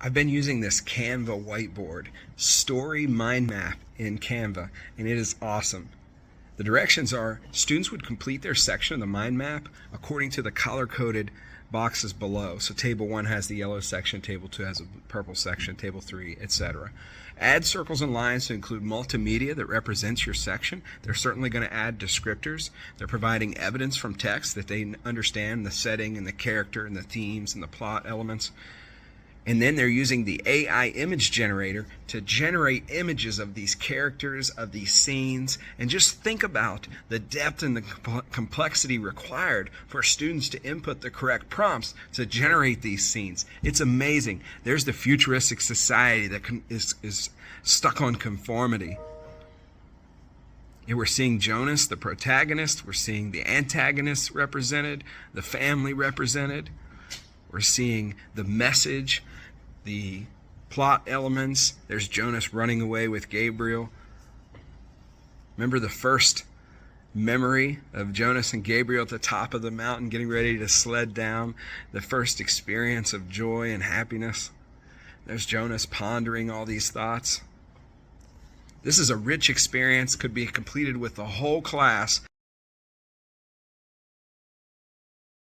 I've been using this Canva whiteboard, story mind map in Canva, and it is awesome. The directions are students would complete their section of the mind map according to the color-coded boxes below. So table 1 has the yellow section, table 2 has a purple section, table 3, etc. Add circles and lines to include multimedia that represents your section. They're certainly going to add descriptors. They're providing evidence from text that they understand the setting and the character and the themes and the plot elements. And then they're using the AI image generator to generate images of these characters, of these scenes, and just think about the depth and the complexity required for students to input the correct prompts to generate these scenes. It's amazing. There's the futuristic society that is stuck on conformity. And we're seeing Jonas, the protagonist. We're seeing the antagonist represented, the family represented. We're seeing the message, the plot elements. There's Jonas running away with Gabriel. Remember the first memory of Jonas and Gabriel at the top of the mountain getting ready to sled down, the first experience of joy and happiness. There's Jonas pondering all these thoughts. This is a rich experience, could be completed with the whole class.